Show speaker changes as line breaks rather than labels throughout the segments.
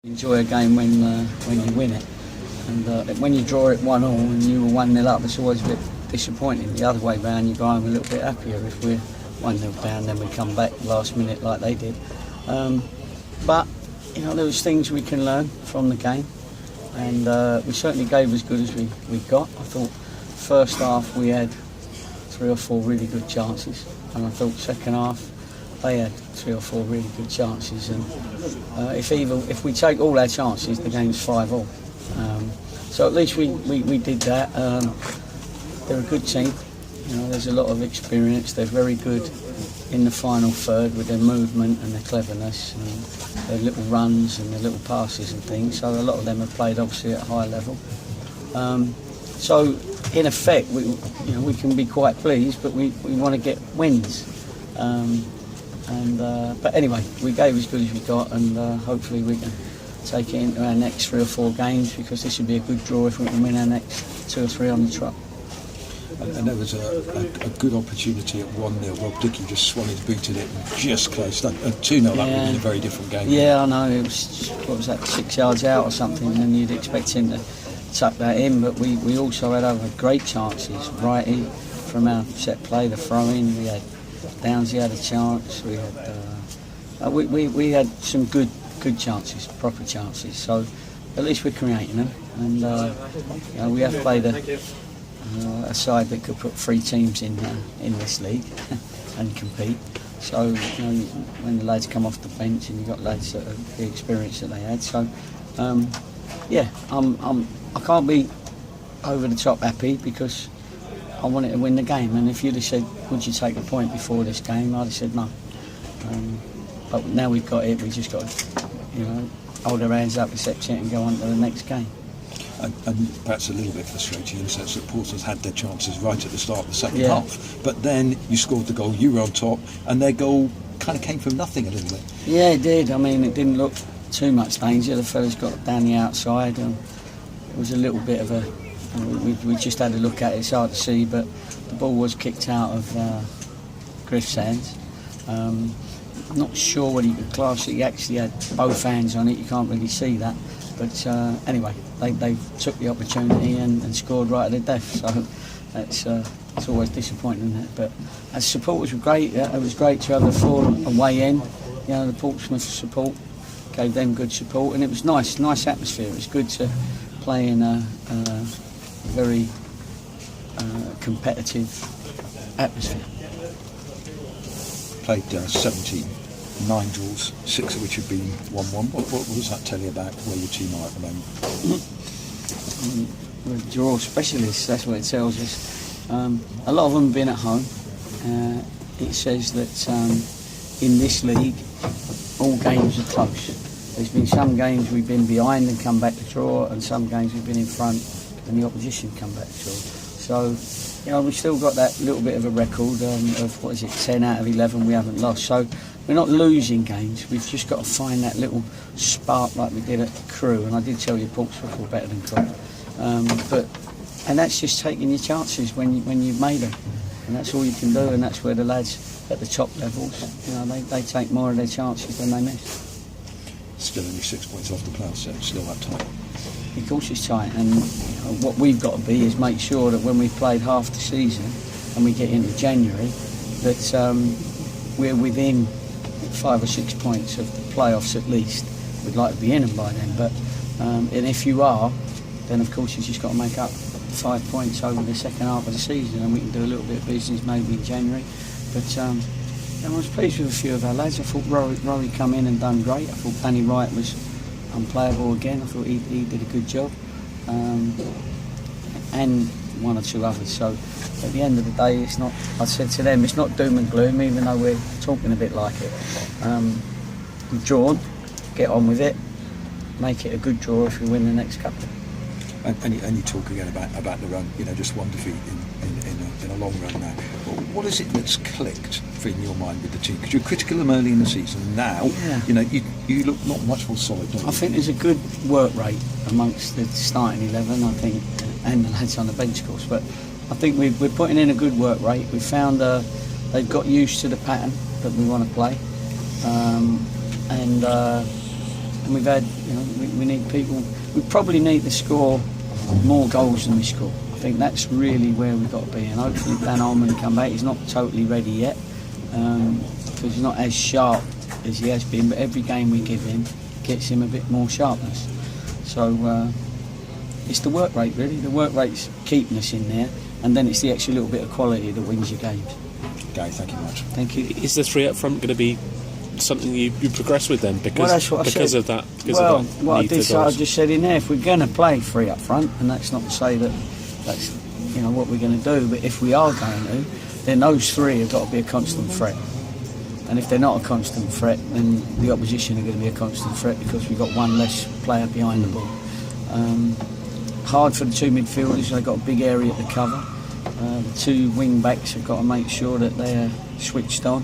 Enjoy a game when you win it, and when you draw it 1-1 and you were 1-0 up, it's always a bit disappointing. The other way round, you go home a little bit happier. If we're 1-0 down, then we come back last minute like they did. But there was things we can learn from the game, and we certainly gave as good as we got. I thought first half we had 3 or 4 really good chances, and I thought second half they had 3 or 4 really good chances, and if we take all our chances, the game's 5-5. So at least we did that. They're a good team. There's a lot of experience. They're very good in the final third with their movement and their cleverness and their little runs and their little passes and things. So a lot of them have played obviously at a high level. So in effect, we can be quite pleased, but we want to get wins. But anyway, we gave as good as we got, and hopefully we can take it into our next 3 or 4 games, because this would be a good draw if we can win our next 2 or 3 on the trot.
And there was a good opportunity at 1-0. Rob Dickey just swung his boot at it and just closed. 2-0 that would have been a very different game.
Yeah, I know. It was, 6 yards out or something, and you'd expect him to tuck that in. But we also had other great chances. Righty from our set play, the throw-in. We had Downsy had a chance. We had some good chances, proper chances. So at least we're creating them, and we have played a side that could put 3 teams in this league and compete. So when the lads come off the bench, and you've got lads that have the experience that they had. So I can't be over the top happy, because I wanted to win the game, and if you'd have said, would you take a point before this game, I'd have said no. But now we've got it, we just got to hold our hands up, accept it, and go on to the next game.
And perhaps a little bit frustrating in the sense that Portsmouth had their chances right at the start of the second half, but then you scored the goal, you were on top, and their goal kind of came from nothing a little bit. Yeah,
it did. I mean, it didn't look too much danger. The fellas got down the outside, and it was a little bit of a... We just had a look at it, it's hard to see, but the ball was kicked out of Griff's hands. Not sure what he could class it. He actually had both hands on it, you can't really see that. But anyway, they took the opportunity and scored right at the death. So it's always disappointing, isn't it? But as supporters were great. It was great to have the 4 away in. The Portsmouth support gave them good support, and it was nice atmosphere. It was good to play in a very competitive atmosphere.
Played 79 draws, 6 of which have been 1-1. What does that tell you about where your team are at the moment?
We're draw specialists, that's what it tells us. A lot of them have been at home. It says that in this league, all games are close. There's been some games we've been behind and come back to draw, and some games we've been in front and the opposition come back to draw. So, we've still got that little bit of a record of 10 out of 11 we haven't lost. So we're not losing games. We've just got to find that little spark like we did at Crewe. And I did tell you Portsmouth were better than Crewe. And that's just taking your chances when you've made them. And that's all you can do. And that's where the lads at the top levels, they take more of their chances than they miss.
Still only 6 points off the playoffs, so it's still that tight.
Of course it's tight, and what we've got to be is make sure that when we've played half the season and we get into January, that we're within 5 or 6 points of the playoffs at least. We'd like to be in them by then, but and if you are, then of course you've just got to make up 5 points over the second half of the season, and we can do a little bit of business maybe in January. But I was pleased with a few of our lads. I thought Rory come in and done great. I thought Danny Wright was unplayable again. I thought he did a good job, and 1 or 2 others. So at the end of the day, it's not. I said to them, it's not doom and gloom, even though we're talking a bit like it. We've drawn, get on with it, make it a good draw if we win the next couple.
And you talk again about the run, just 1 defeat in a long run now. What is it that's clicked in your mind with the team? Because you're critical of them early in the season. Now, you look not much more solid, don't you?
I think there's a good work rate amongst the starting 11, I think, and the lads on the bench, of course. But I think we're putting in a good work rate. We found they've got used to the pattern that we want to play, and and we've had, we need people. We probably need to score more goals than we score. I think that's really where we've got to be, and hopefully Dan Ullman come back. He's not totally ready yet, because he's not as sharp as he has been, but every game we give him gets him a bit more sharpness. So it's the work rate, really. The work rate's keeping us in there, and then it's the extra little bit of quality that wins your games.
Gary, thank you much.
Thank you.
Is the three up front going to be something you progress with then? Because,
that's what
because
I
of that.
What I did say, I just said in there, if we're going to play three up front, and that's not to say that that's what we're going to do, but if we are going to, then those three have got to be a constant threat. And if they're not a constant threat, then the opposition are going to be a constant threat because we've got one less player behind the ball. Hard for the two midfielders, they've got a big area to cover. The two wing backs have got to make sure that they're switched on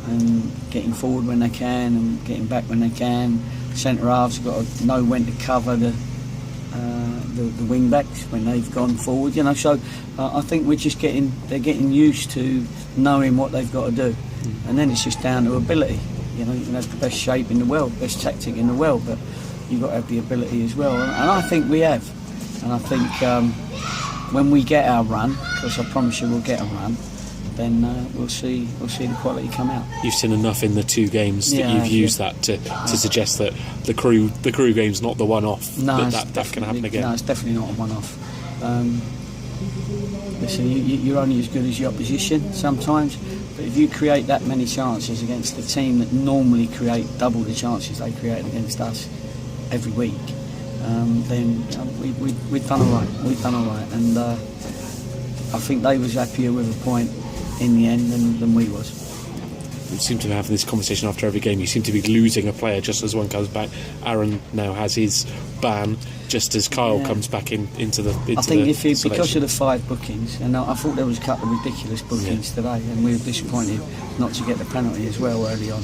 and getting forward when they can and getting back when they can. Centre halves have got to know when to cover the wing backs when they've gone forward. So I think they're getting used to knowing what they've got to do, and then it's just down to ability. You can have the best shape in the world, best tactic in the world, but you've got to have the ability as well, and I think we have. And I think when we get our run, because I promise you we'll get a run, then we'll see the quality come out.
You've seen enough in the two games that you've used that to suggest that the crew game's not the one-off.
No,
that can happen again.
No, it's definitely not a one-off. Listen, you're only as good as your opposition sometimes, but if you create that many chances against the team that normally create double the chances they create against us every week, then we've done all right. We've done all right, and I think they was happier with a point in the end than we was.
We seem to be having this conversation after every game. You seem to be losing a player just as one comes back. Aaron now has his ban just as Kyle comes back into the
I think because of the 5 bookings, and I thought there was a couple of ridiculous bookings today, and we were disappointed not to get the penalty as well early on.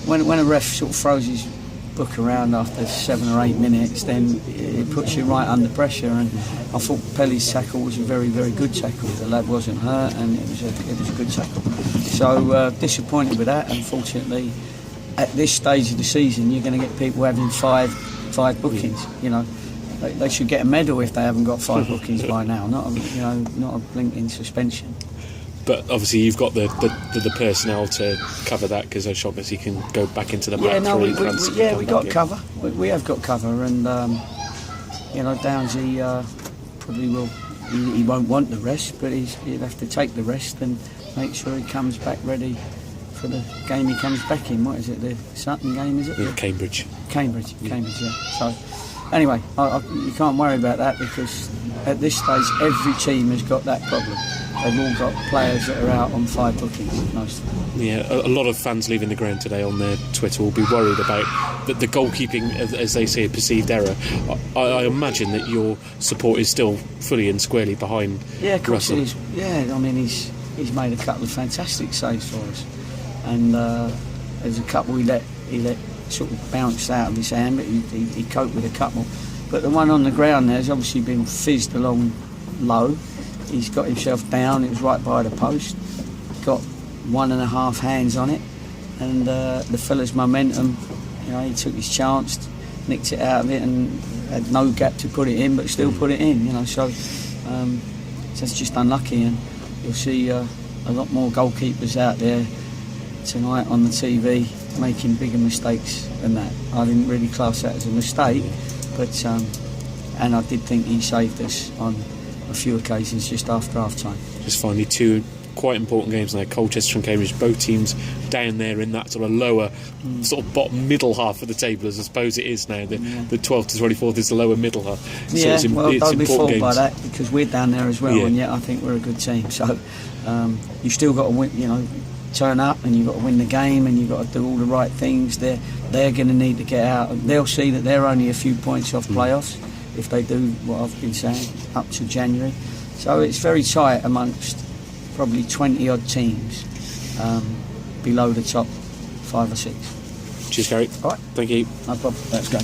When a ref sort of throws his book around after 7 or 8 minutes, then it puts you right under pressure, and I thought Pelly's tackle was a very, very good tackle. The lad wasn't hurt, and it was a good tackle. So disappointed with that. Unfortunately, at this stage of the season, you're going to get people having five bookings. They should get a medal if they haven't got 5 bookings by now. Not a blinking suspension.
But obviously you've got the personnel to cover that, because O'Shaughnessy can go back into the back three.
We got cover. We have got cover, and Downsy probably will. He won't want the rest, but he'll have to take the rest and make sure he comes back ready for the game he comes back in. What is it? The Sutton game, is it?
Yeah, Cambridge,
yeah. So anyway, you can't worry about that, because at this stage every team has got that problem. They've all got players that are out on 5 bookings, most of them.
Yeah, a lot of fans leaving the ground today on their Twitter will be worried about the goalkeeping, as they say, a perceived error. I imagine that your support is still fully and squarely behind Russell.
Yeah, of course it is. Yeah, I mean, he's made a couple of fantastic saves for us. And there's a couple he let sort of bounce out of his hand, but he coped with a couple. But the one on the ground there's obviously been fizzed along low. He's got himself down, it was right by the post, got 1.5 hands on it, and the fella's momentum, he took his chance, nicked it out of it, and had no gap to put it in, but still put it in, so that's just unlucky, and you'll see a lot more goalkeepers out there tonight on the TV making bigger mistakes than that. I didn't really class that as a mistake, but and I did think he saved us on a few occasions just after half time.
Just finally, 2 quite important games now. Colchester and Cambridge, both teams down there in that sort of lower, sort of bottom middle half of the table, as I suppose it is now. The 12th to 24th is the lower middle half. So
don't be fooled by that, because we're down there as well, and yet I think we're a good team. So you've still got to win, turn up, and you've got to win the game, and you've got to do all the right things. They're going to need to get out. They'll see that they're only a few points off playoffs if they do what I've been saying up to January. So it's very tight amongst probably 20 odd teams below the top 5 or 6.
Cheers, Gary.
All right.
Thank you.
No problem. Let's go.